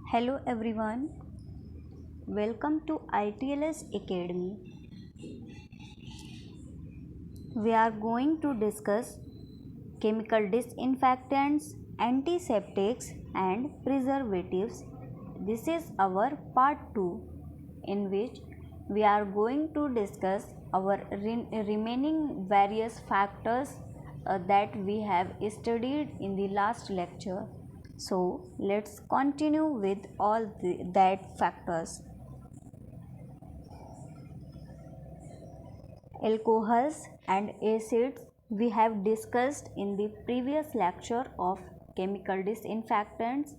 Hello everyone, welcome to ITLS Academy. We are going to discuss chemical disinfectants, antiseptics, and preservatives. This is our part 2, in which we are going to discuss our remaining various factors that we have studied in the last lecture. So, let's continue with all that factors. Alcohols and acids we have discussed in the previous lecture of chemical disinfectants.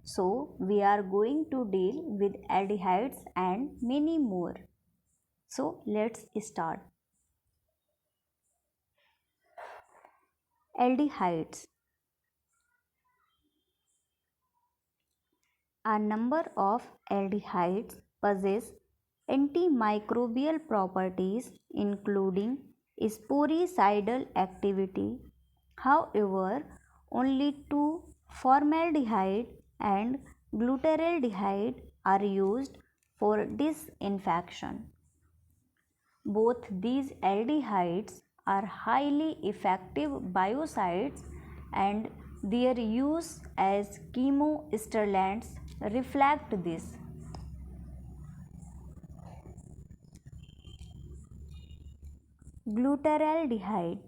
So, we are going to deal with aldehydes and many more. So, let's start. Aldehydes. A number of aldehydes possess antimicrobial properties including sporicidal activity. However, only two, formaldehyde and glutaraldehyde, are used for disinfection. Both these aldehydes are highly effective biocides and their use as chemostimulants reflect this. Glutaraldehyde.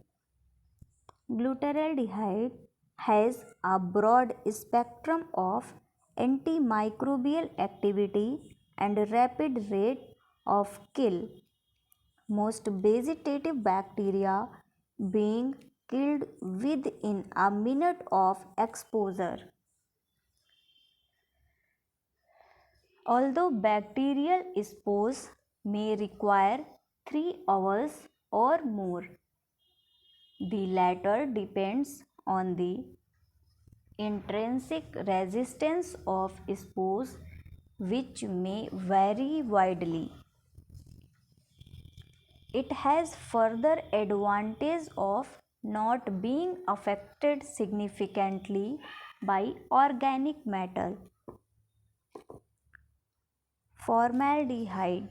Glutaraldehyde has a broad spectrum of antimicrobial activity and rapid rate of kill. Most vegetative bacteria being killed within a minute of exposure. Although bacterial spores may require 3 hours or more, the latter depends on the intrinsic resistance of spores, which may vary widely. It has further advantage of not being affected significantly by organic matter. Formaldehyde.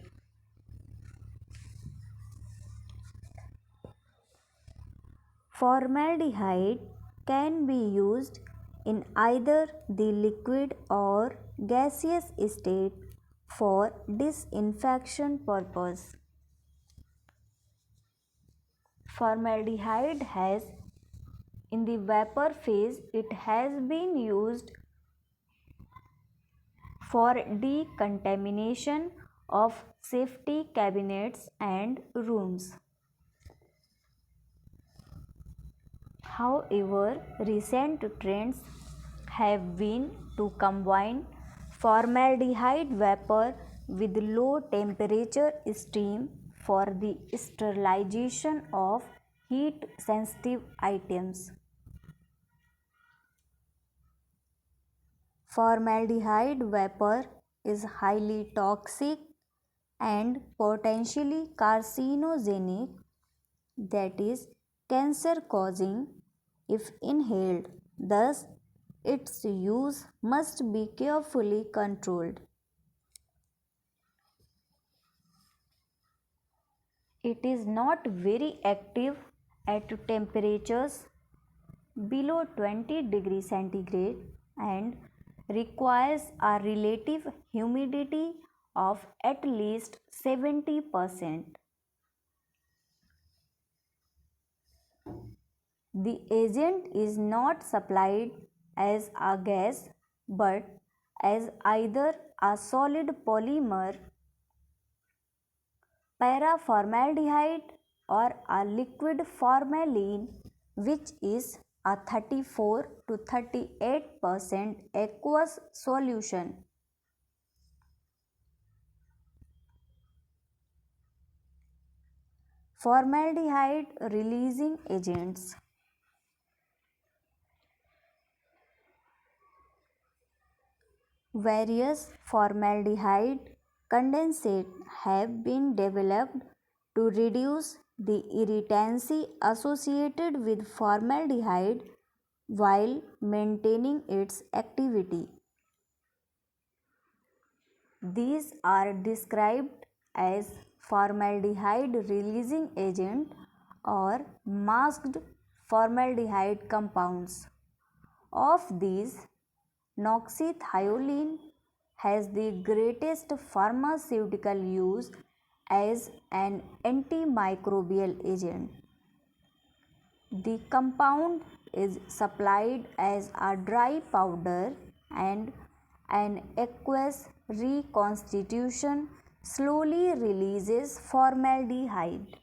Formaldehyde can be used in either the liquid or gaseous state for disinfection purpose. Formaldehyde has in the vapor phase it has been used for decontamination of safety cabinets and rooms. However, recent trends have been to combine formaldehyde vapor with low temperature steam for the sterilization of heat sensitive items. Formaldehyde vapor is highly toxic and potentially carcinogenic, that is, cancer causing, if inhaled. Thus, its use must be carefully controlled. It is not very active at temperatures below 20 degrees centigrade and requires a relative humidity of at least 70%. The agent is not supplied as a gas but as either a solid polymer, paraformaldehyde, or a liquid formalin, which is a 34 to 38% aqueous solution. Formaldehyde releasing agents. Various formaldehyde condensates have been developed to reduce the irritancy associated with formaldehyde while maintaining its activity. These are described as formaldehyde releasing agent or masked formaldehyde compounds. Of these, noxethiolene has the greatest pharmaceutical use as an antimicrobial agent. The compound is supplied as a dry powder and an aqueous reconstitution slowly releases formaldehyde.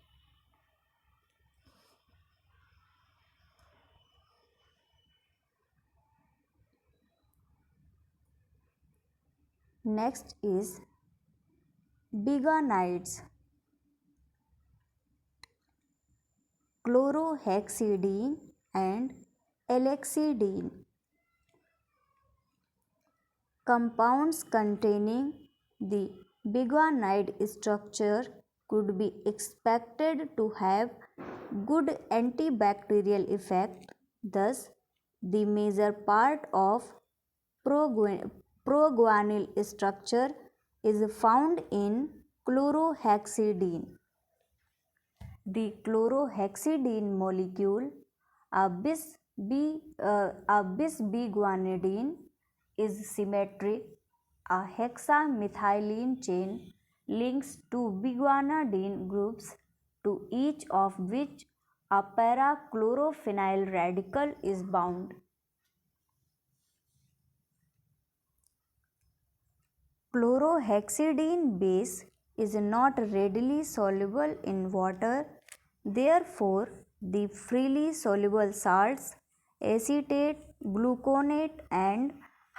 Next is biguanides, chlorhexidine and alexidine. Compounds containing the biguanide structure could be expected to have good antibacterial effect. Thus, the major part of proguanyl structure is found in chlorhexidine. The chlorhexidine molecule, a bisbiguanidine, is symmetric. A hexamethylene chain links two biguanidine groups to each of which a para-chlorophenyl radical is bound. Chlorhexidine base is not readily soluble in water. Therefore, the freely soluble salts acetate, gluconate and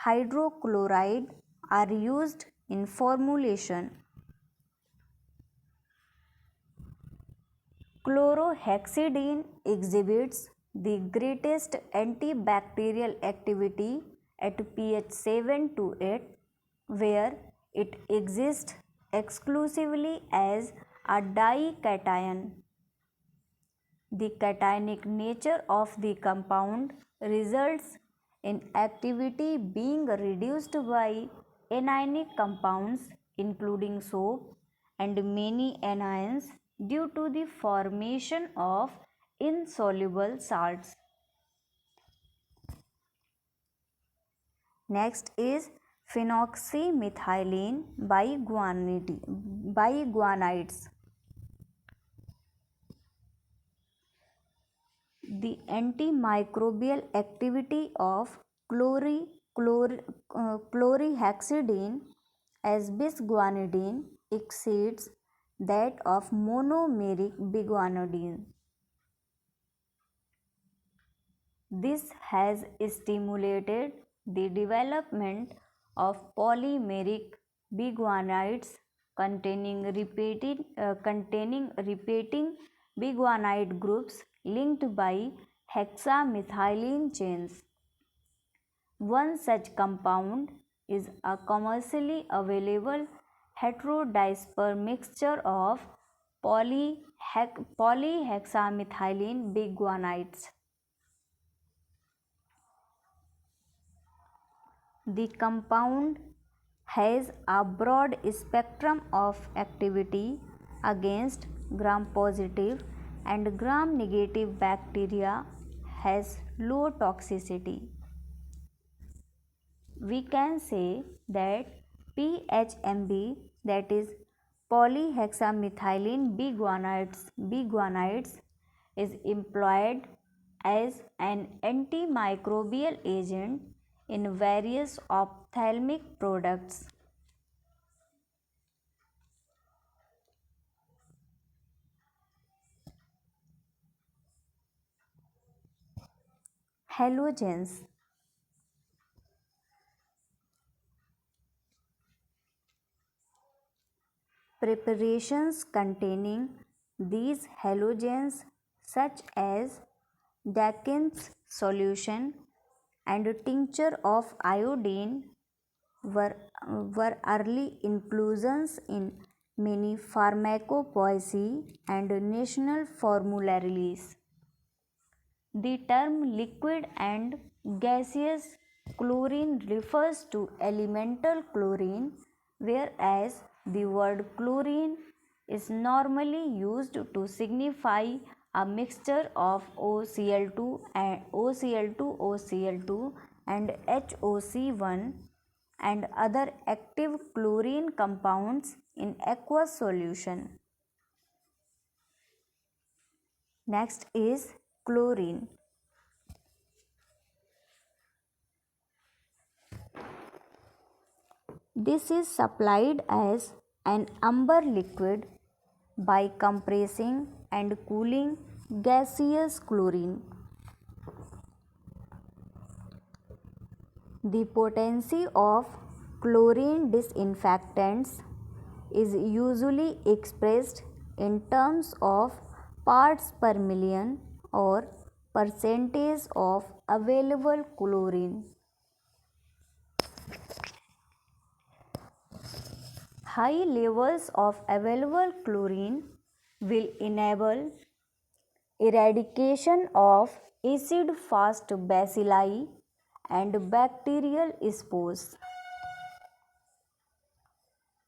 hydrochloride are used in formulation. Chlorhexidine exhibits the greatest antibacterial activity at pH 7 to 8, where it exists exclusively as a dication. The cationic nature of the compound results in activity being reduced by anionic compounds including soap and many anions due to the formation of insoluble salts. Next is phenoxymethylene biguanides. The antimicrobial activity of chlorhexidine as bisguanidine exceeds that of monomeric biguanidine. This has stimulated the development of polymeric biguanides containing repeating biguanide groups linked by hexamethylene chains. One such compound is a commercially available heterodiesper mixture of polyhexamethylene biguanides. The compound has a broad spectrum of activity against gram-positive and gram-negative bacteria, has low toxicity. We can say that PHMB, that is polyhexamethylene biguanides, is employed as an antimicrobial agent in various ophthalmic products. Halogens. Preparations containing these halogens such as Dakin's solution and tincture of iodine were early inclusions in many pharmacopoesie and national formularies. The term liquid and gaseous chlorine refers to elemental chlorine, whereas the word chlorine is normally used to signify a mixture of OCl2 and OCl2 and HOC1 and other active chlorine compounds in aqueous solution. Next is chlorine. This is supplied as an amber liquid by compressing and cooling gaseous chlorine. The potency of chlorine disinfectants is usually expressed in terms of parts per million or percentage of available chlorine. High levels of available chlorine will enable eradication of acid-fast bacilli and bacterial spores.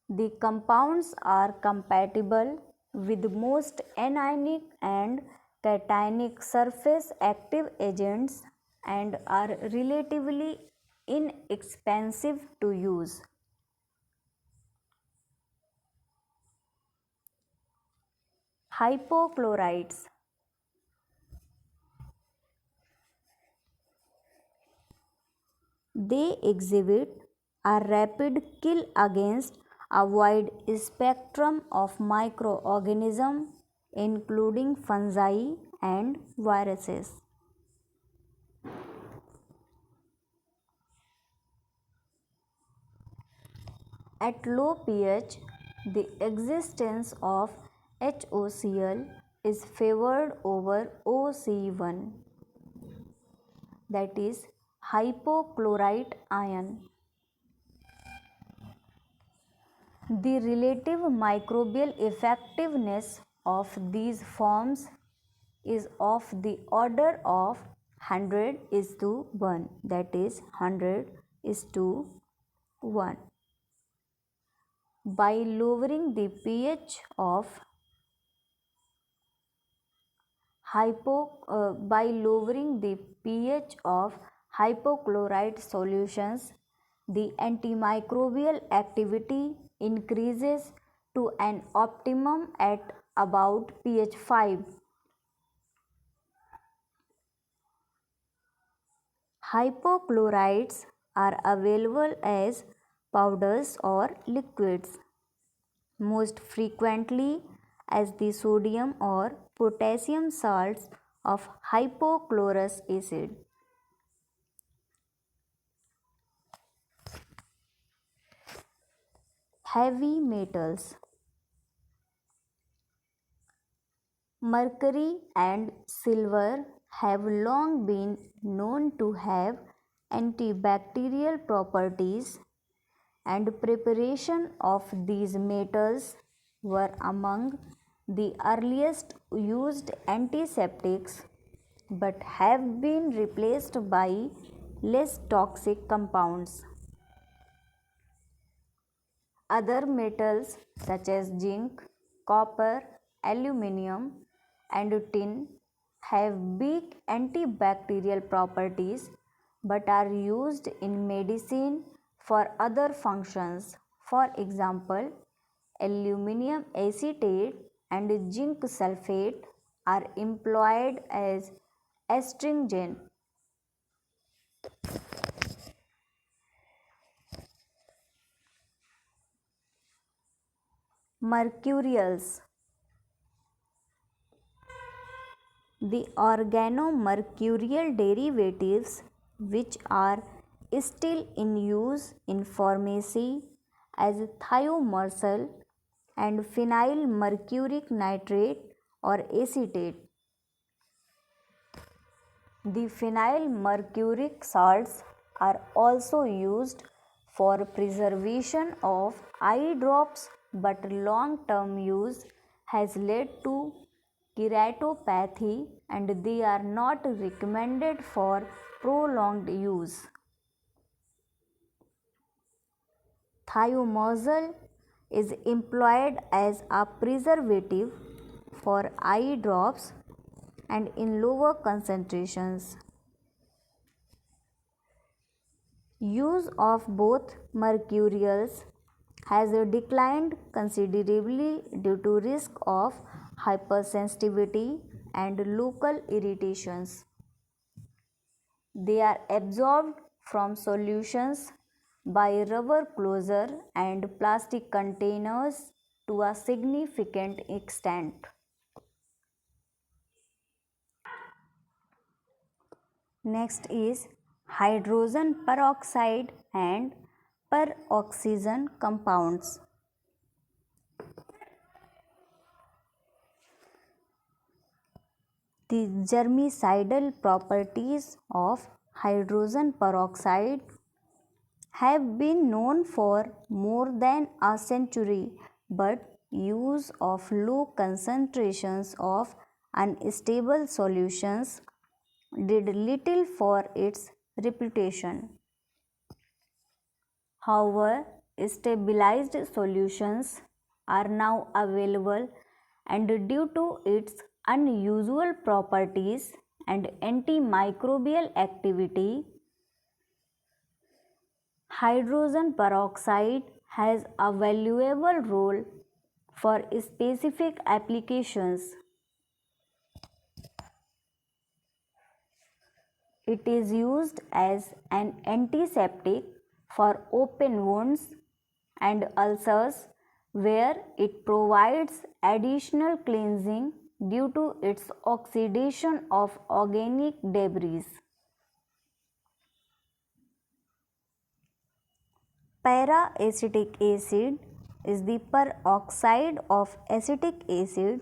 The compounds are compatible with most anionic and cationic surface active agents and are relatively inexpensive to use. Hypochlorites. They exhibit a rapid kill against a wide spectrum of microorganisms including fungi and viruses. At low pH, the existence of HOCl is favored over OC1, that is hypochlorite ion. The relative microbial effectiveness of these forms is of the order of 100:1, that is 100:1. By lowering the pH of hypochlorite solutions, the antimicrobial activity increases to an optimum at about pH 5. Hypochlorites are available as powders or liquids, most frequently as the sodium or potassium salts of hypochlorous acid. Heavy metals. Mercury and silver have long been known to have antibacterial properties, and preparation of these metals were among the earliest used antiseptics but have been replaced by less toxic compounds. Other metals such as zinc, copper, aluminum, and tin have weak antibacterial properties but are used in medicine for other functions. For example, aluminum acetate and zinc sulfate are employed as astringent. Mercurials. The organomercurial derivatives, which are still in use in pharmacy as thiomersal and phenyl mercuric nitrate or acetate. The phenyl mercuric salts are also used for preservation of eye drops, but long-term use has led to keratopathy and they are not recommended for prolonged use. Thiomazole is employed as a preservative for eye drops and in lower concentrations. Use of both mercurials has declined considerably due to risk of hypersensitivity and local irritations. They are absorbed from solutions by rubber closure and plastic containers to a significant extent. Next is hydrogen peroxide and peroxygen compounds. The germicidal properties of hydrogen peroxide have been known for more than a century, but use of low concentrations of unstable solutions did little for its reputation. However, stabilized solutions are now available, and due to its unusual properties and antimicrobial activity, hydrogen peroxide has a valuable role for specific applications. It is used as an antiseptic for open wounds and ulcers, where it provides additional cleansing due to its oxidation of organic debris. Para-acetic acid is the peroxide of acetic acid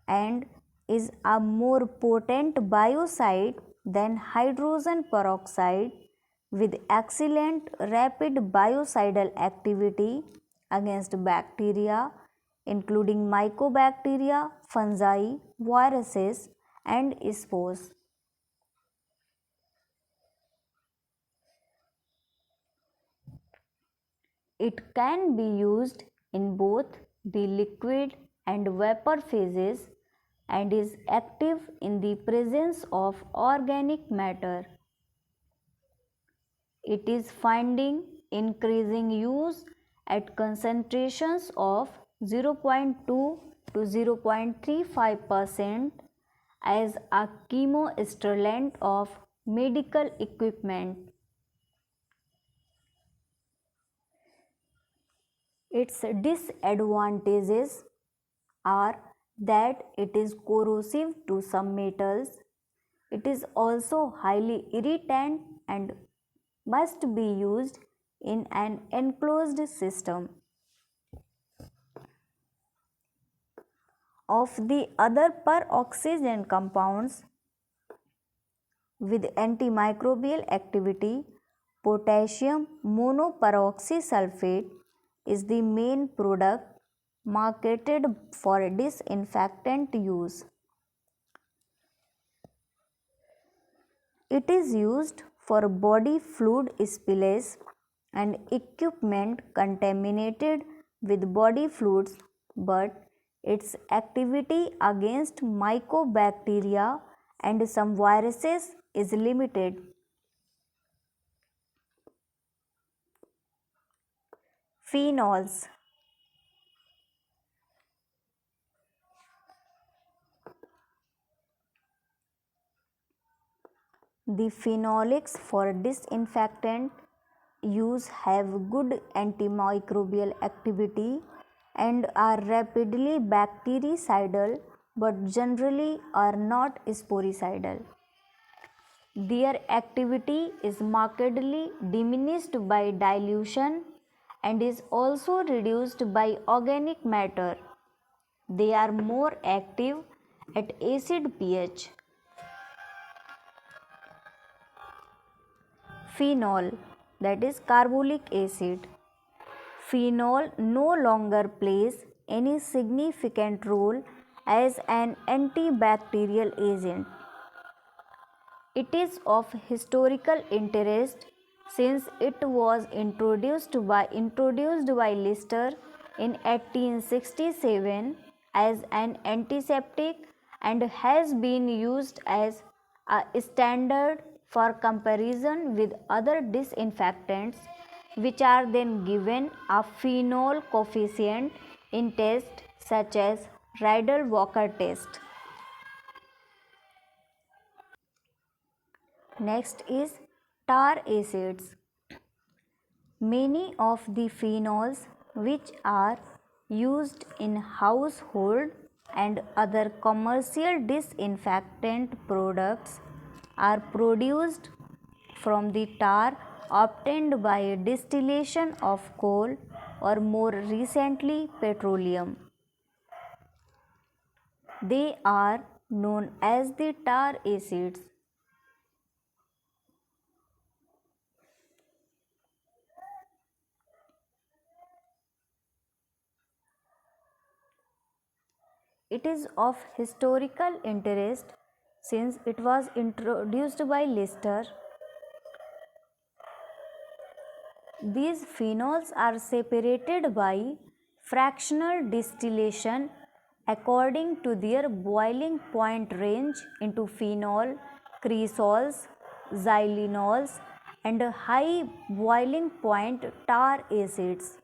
and is a more potent biocide than hydrogen peroxide, with excellent rapid biocidal activity against bacteria including mycobacteria, fungi, viruses and spores. It can be used in both the liquid and vapor phases and is active in the presence of organic matter. It is finding increasing use at concentrations of 0.2 to 0.35% as a chemostimulant of medical equipment. Its disadvantages are that it is corrosive to some metals. It is also highly irritant and must be used in an enclosed system. Of the other peroxygen compounds with antimicrobial activity, potassium monoperoxysulfate is the main product marketed for disinfectant use. It is used for body fluid spillage and equipment contaminated with body fluids, but its activity against mycobacteria and some viruses is limited. Phenols. The phenolics for disinfectant use have good antimicrobial activity and are rapidly bactericidal, but generally are not sporicidal. Their activity is markedly diminished by dilution and is also reduced by organic matter. They are more active at acid pH. Phenol, that is carbolic acid. Phenol no longer plays any significant role as an antibacterial agent. It is of historical interest since it was introduced by Lister in 1867 as an antiseptic and has been used as a standard for comparison with other disinfectants, which are then given a phenol coefficient in tests such as Riedel-Walker test. Next is tar acids. Many of the phenols which are used in household and other commercial disinfectant products are produced from the tar obtained by distillation of coal or more recently petroleum. They are known as the tar acids. It is of historical interest since it was introduced by Lister. These phenols are separated by fractional distillation according to their boiling point range into phenol, cresols, xylenols, and high boiling point tar acids.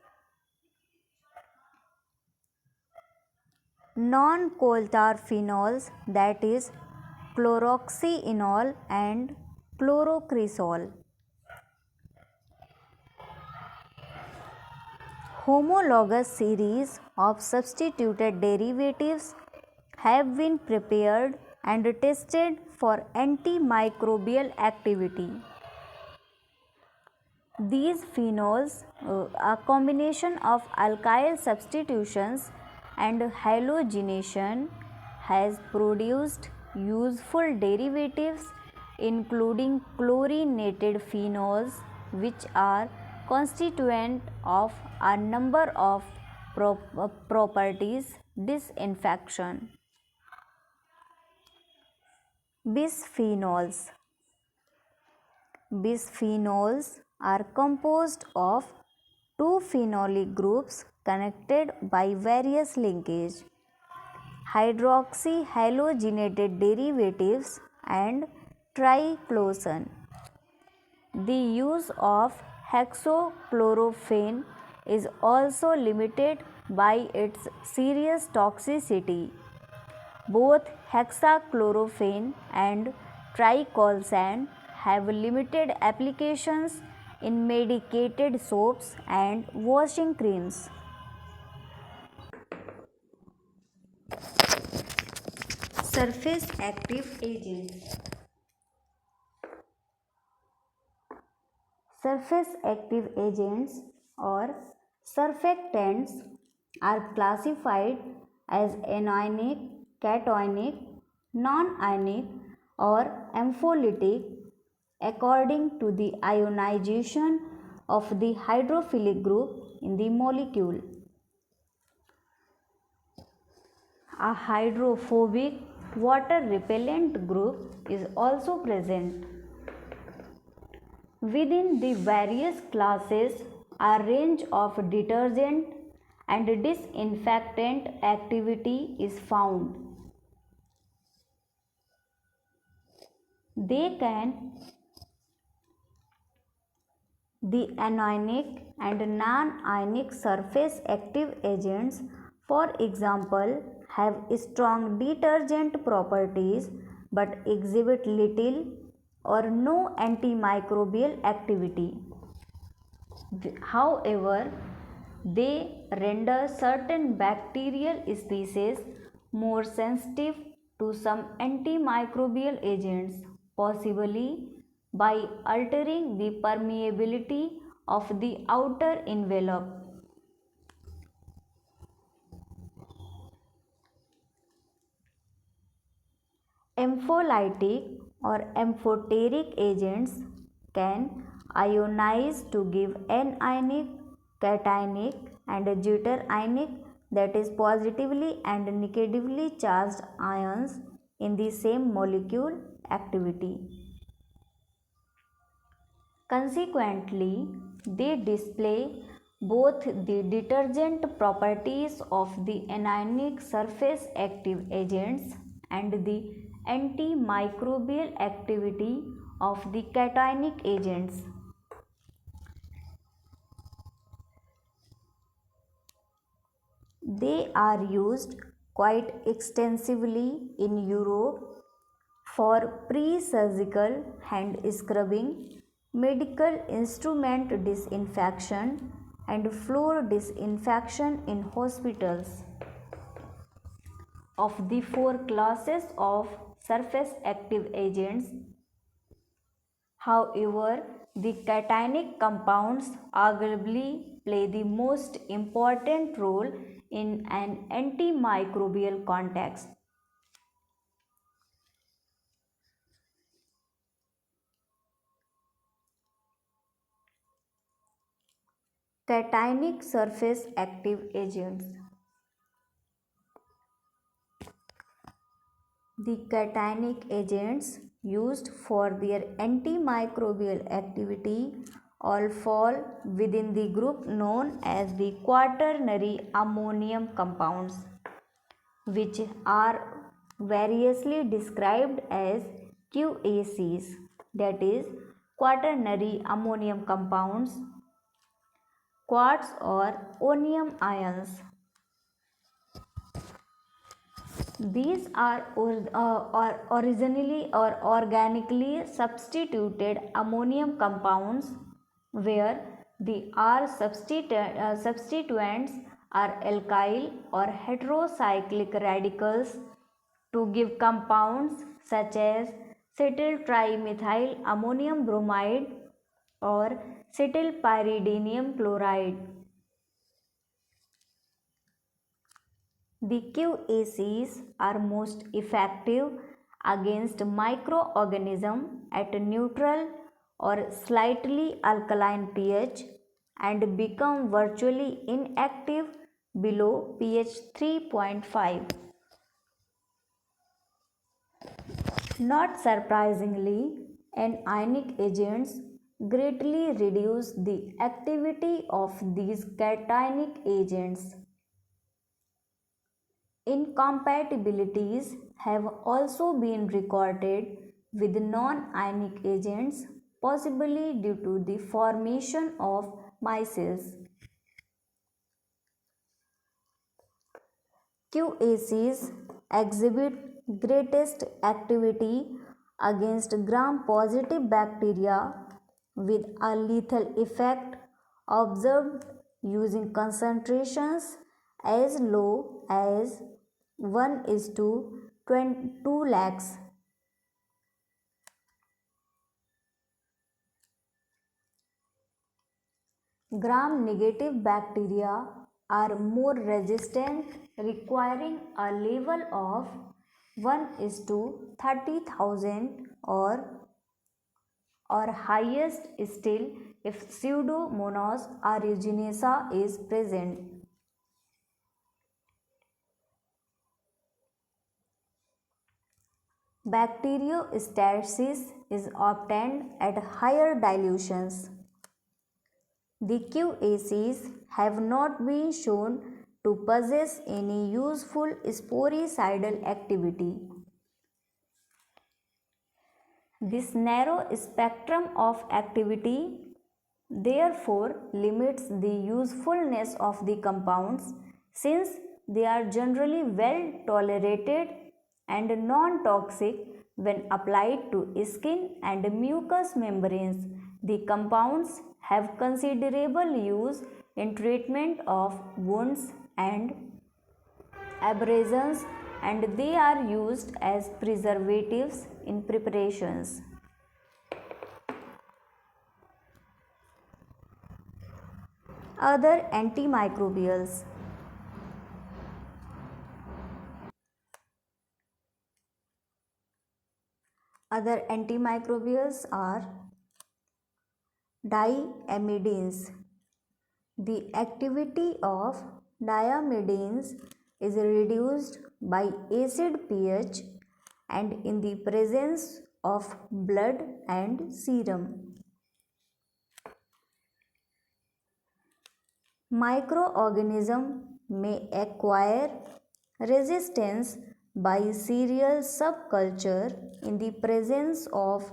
Non-coal tar phenols, that is chloroxyenol and chlorocresol. Homologous series of substituted derivatives have been prepared and tested for antimicrobial activity. These phenols, a combination of alkyl substitutions and halogenation, has produced useful derivatives including chlorinated phenols, which are constituent of a number of properties. Disinfection. Bisphenols. Bisphenols are composed of two phenolic groups connected by various linkage, hydroxyhalogenated derivatives and triclosan. The use of hexachlorophene is also limited by its serious toxicity. Both hexachlorophene and triclosan have limited applications in medicated soaps and washing creams. Surface active agents. Surface active agents or surfactants are classified as anionic, cationic, non-ionic or ampholytic according to the ionization of the hydrophilic group in the molecule. A hydrophobic water repellent group is also present. Within the various classes, a range of detergent and disinfectant activity is found. The anionic and non-ionic surface active agents, for example, have strong detergent properties but exhibit little or no antimicrobial activity. However, they render certain bacterial species more sensitive to some antimicrobial agents, possibly by altering the permeability of the outer envelope. Ampholytic or amphoteric agents can ionize to give anionic, cationic and deuterionic, that is positively and negatively charged ions in the same molecule activity. Consequently, they display both the detergent properties of the anionic surface active agents and the antimicrobial activity of the cationic agents. They are used quite extensively in Europe for pre-surgical hand scrubbing, medical instrument disinfection, and floor disinfection in hospitals. Of the four classes of surface active agents, however, the cationic compounds arguably play the most important role in an antimicrobial context. Cationic surface active agents. The cationic agents used for their antimicrobial activity all fall within the group known as the quaternary ammonium compounds, which are variously described as QACs, that is, quaternary ammonium compounds, quarks or onium ions. These are originally or organically substituted ammonium compounds where the R substituents are alkyl or heterocyclic radicals to give compounds such as cetyl trimethyl ammonium bromide or cetyl pyridinium chloride. The QACs are most effective against microorganisms at neutral or slightly alkaline pH and become virtually inactive below pH 3.5. Not surprisingly, anionic agents greatly reduce the activity of these cationic agents. Incompatibilities have also been recorded with non-ionic agents, possibly due to the formation of micelles. QACs exhibit greatest activity against gram-positive bacteria with a lethal effect observed using concentrations as low as 1 is to 2 lakhs. Gram-negative bacteria are more resistant, requiring a level of 1 is to 30,000 or highest still if Pseudomonas aeruginosa is present. Bacteriostasis is obtained at higher dilutions. The QACs have not been shown to possess any useful sporicidal activity. This narrow spectrum of activity therefore limits the usefulness of the compounds since they are generally well tolerated and non-toxic when applied to skin and mucous membranes. The compounds have considerable use in treatment of wounds and abrasions, and they are used as preservatives in preparations. Other antimicrobials. Other antimicrobials are diamidins. The activity of diamidins is reduced by acid pH and in the presence of blood and serum. Microorganisms may acquire resistance by serial subculture in the presence of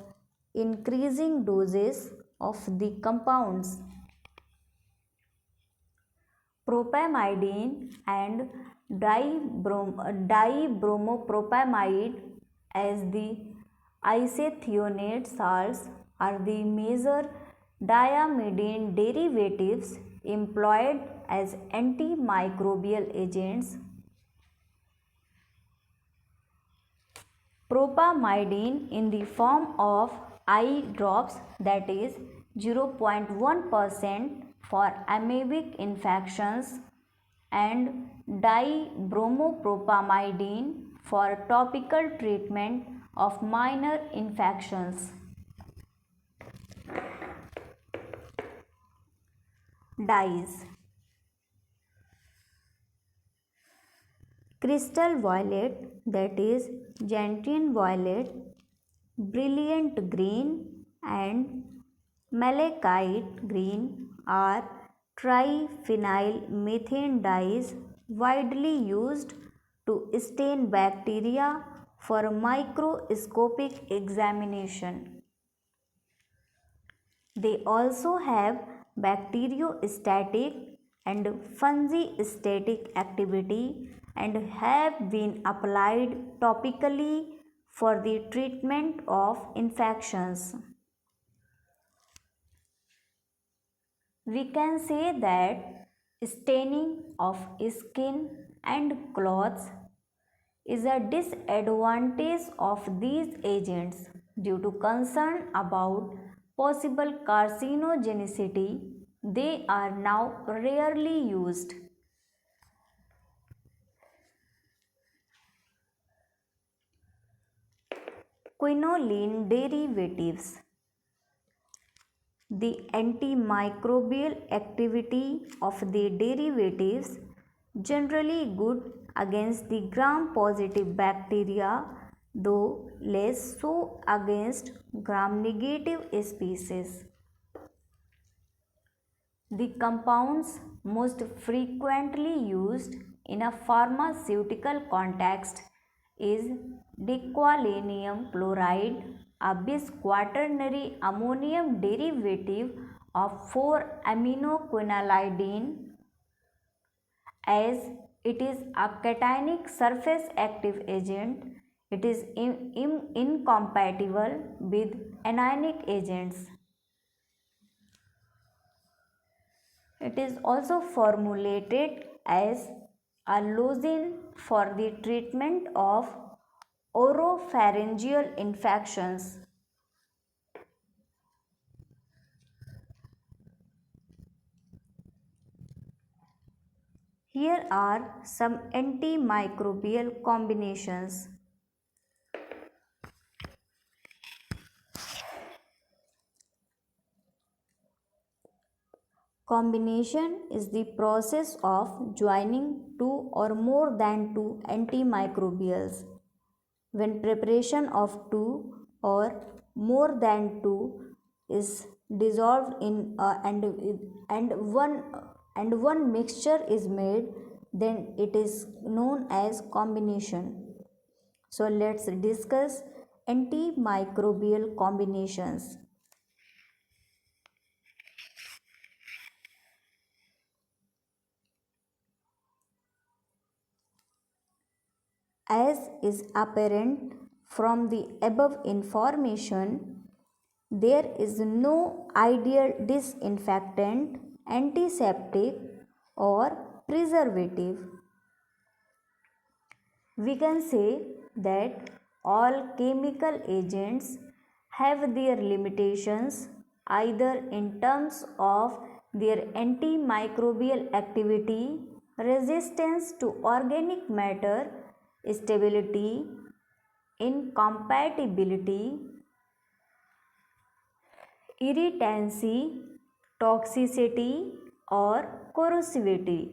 increasing doses of the compounds. Propamidine and dibromopropamide as the isethionate salts are the major diamidine derivatives employed as antimicrobial agents. Propamidine in the form of eye drops, that is 0.1% for amoebic infections, and dibromopropamidine for topical treatment of minor infections. Dyes: crystal violet, that is gentian violet, brilliant green, and malachite green are triphenyl methane dyes widely used to stain bacteria for microscopic examination. They also have bacteriostatic and fungistatic activity and have been applied topically for the treatment of infections. We can say that staining of skin and clothes is a disadvantage of these agents due to concern about possible carcinogenicity. They are now rarely used. Quinoline derivatives: the antimicrobial activity of the derivatives generally good against the gram-positive bacteria, though less so against gram-negative species. The compounds most frequently used in a pharmaceutical context is dequalinium chloride, a bis-quaternary ammonium derivative of 4-aminoquinolidine, as it is a cationic surface active agent. It is incompatible with anionic agents. It is also formulated as a lozenge for the treatment of oropharyngeal infections. Here are some antimicrobial combinations. Combination is the process of joining two or more than two antimicrobials. When preparation of two or more than two is dissolved in one mixture is made, then it is known as combination. So let's discuss antimicrobial combinations. As is apparent from the above information, there is no ideal disinfectant, antiseptic, or preservative. We can say that all chemical agents have their limitations either in terms of their antimicrobial activity, resistance to organic matter, stability, incompatibility, irritancy, toxicity, or corrosivity.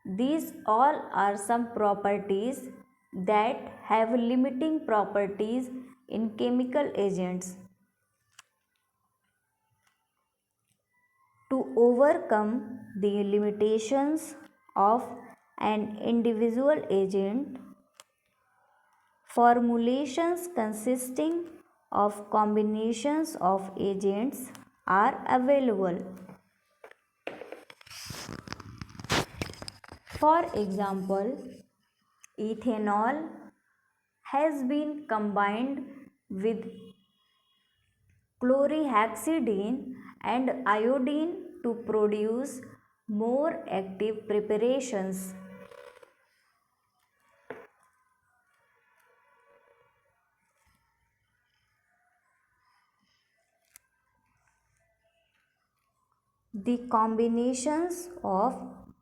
These all are some properties that have limiting properties in chemical agents. To overcome the limitations of an individual agent, formulations consisting of combinations of agents are available. For example, ethanol has been combined with chlorhexidine and iodine to produce more active preparations. The combinations of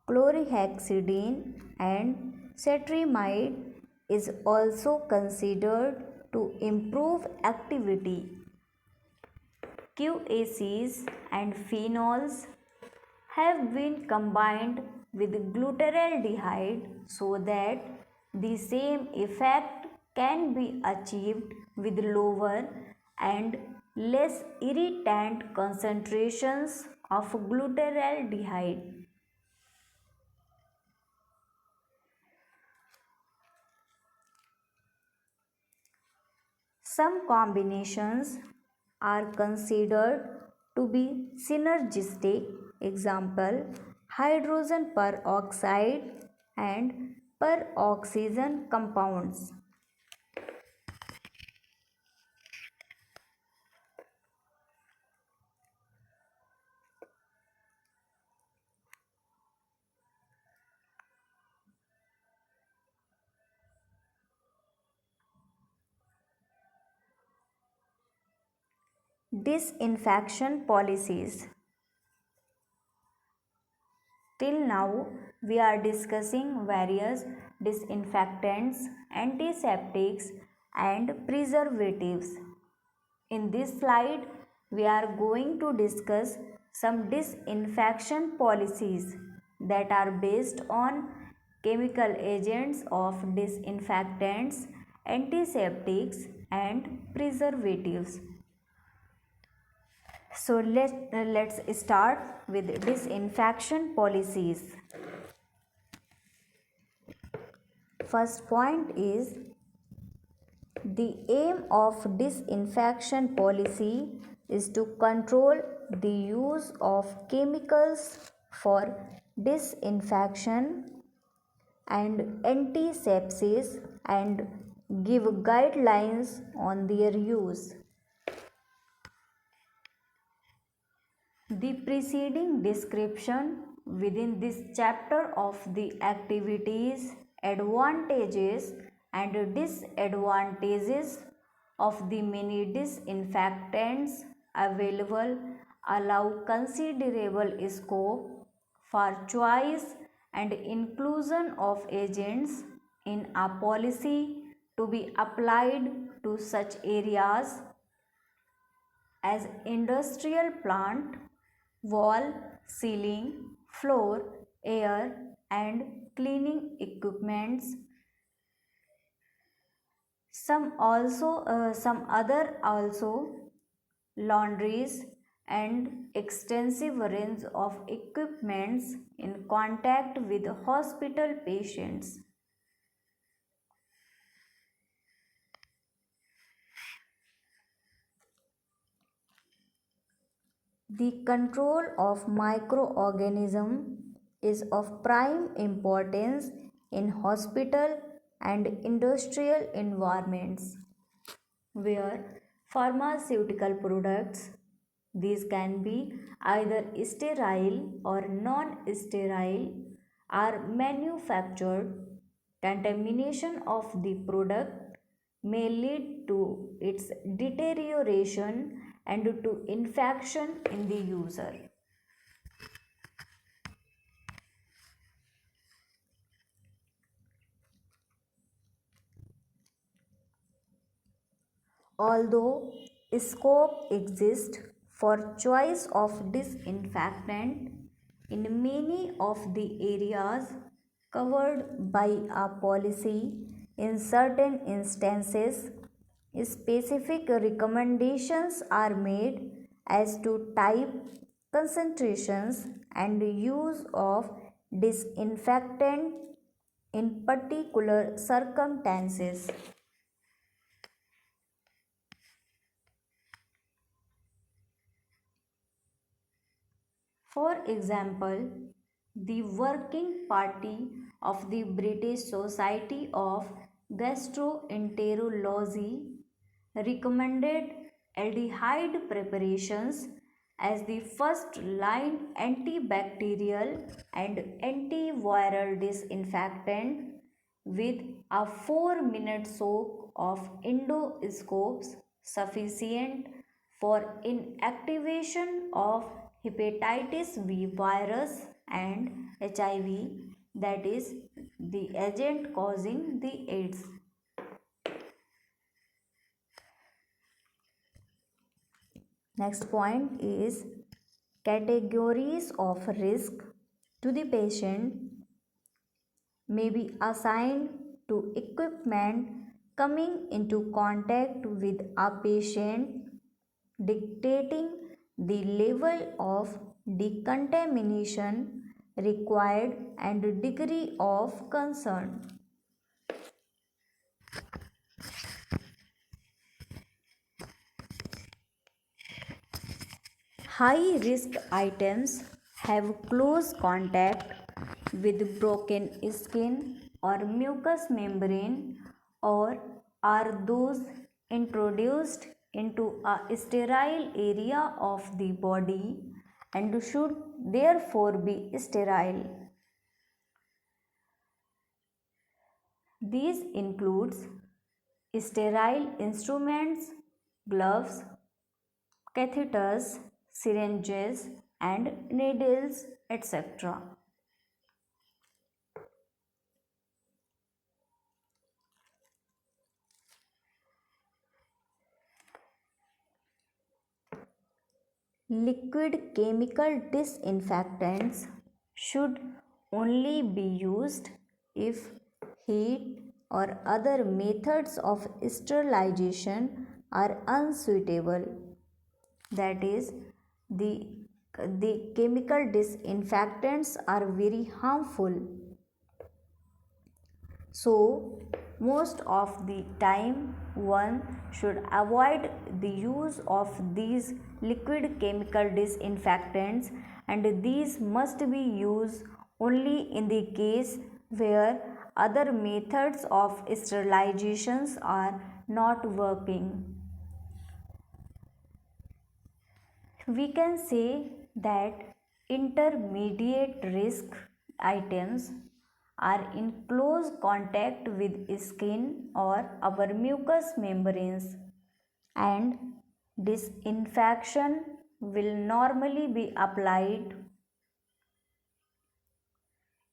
chlorhexidine and cetrimide is also considered to improve activity. QACs and phenols have been combined with glutaraldehyde so that the same effect can be achieved with lower and less irritant concentrations of glutaraldehyde. Some combinations are considered to be synergistic, example hydrogen peroxide and peroxygen compounds. Disinfection policies. Till now, we are discussing various disinfectants, antiseptics, and preservatives. In this slide, we are going to discuss some disinfection policies that are based on chemical agents of disinfectants, antiseptics, and preservatives. So let's start with disinfection policies. First point is the aim of disinfection policy is to control the use of chemicals for disinfection and antisepsis and give guidelines on their use. The preceding description within this chapter of the activities, advantages and disadvantages of the many disinfectants available allow considerable scope for choice and inclusion of agents in a policy to be applied to such areas as industrial plant, wall, ceiling, floor, air and cleaning equipments. Some other also laundries and extensive range of equipments in contact with hospital patients. The control of microorganisms is of prime importance in hospital and industrial environments where pharmaceutical products, these can be either sterile or non-sterile, are manufactured. Contamination of the product may lead to its deterioration and to infection in the user. Although scope exists for choice of disinfectant in many of the areas covered by a policy, in certain instances specific recommendations are made as to type, concentrations, and use of disinfectant in particular circumstances. For example, the Working Party of the British Society of Gastroenterology recommended aldehyde preparations as the first line antibacterial and antiviral disinfectant with a 4-minute soak of endoscopes sufficient for inactivation of hepatitis B virus and HIV, that is the agent causing the AIDS. Next point is categories of risk to the patient may be assigned to equipment coming into contact with a patient, dictating the level of decontamination required and degree of concern. High risk items have close contact with broken skin or mucous membrane, or are those introduced into a sterile area of the body and should therefore be sterile. These includes sterile instruments, gloves, catheters, syringes and needles, etc. Liquid chemical disinfectants should only be used if heat or other methods of sterilization are unsuitable. That is, the, the chemical disinfectants are very harmful. So, most of the time one should avoid the use of these liquid chemical disinfectants, and these must be used only in the case where other methods of sterilizations are not working. We can say that intermediate risk items are in close contact with skin or our mucous membranes, and disinfection will normally be applied.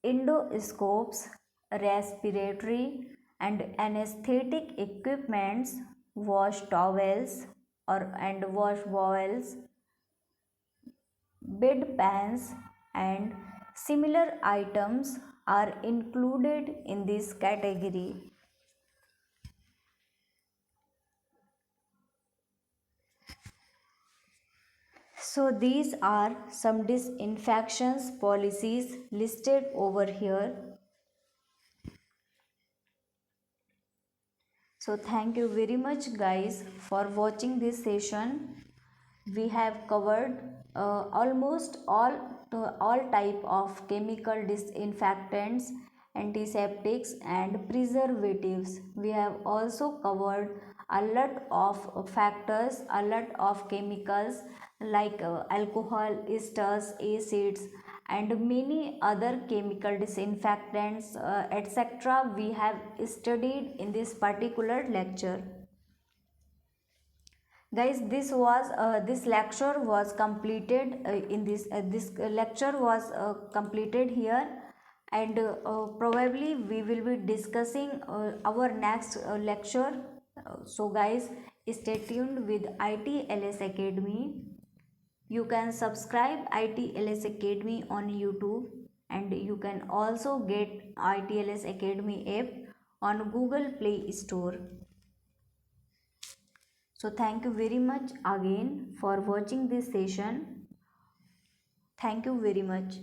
Endoscopes, respiratory and anesthetic equipments, wash towels and wash bowls, bedpans and similar items are included in this category. So these are some disinfections policies listed over here. So thank you very much guys for watching this session. We have covered almost all type of chemical disinfectants, antiseptics and preservatives. We have also covered a lot of factors, a lot of chemicals like alcohol, esters, acids and many other chemical disinfectants, etc. we have studied in this particular lecture. Guys, this lecture was completed in this lecture was completed here, and probably we will be discussing our next lecture. So guys, stay tuned with ITLS Academy. You can subscribe ITLS Academy on YouTube, and you can also get ITLS Academy app on Google Play Store. So thank you very much again for watching this session. Thank you very much.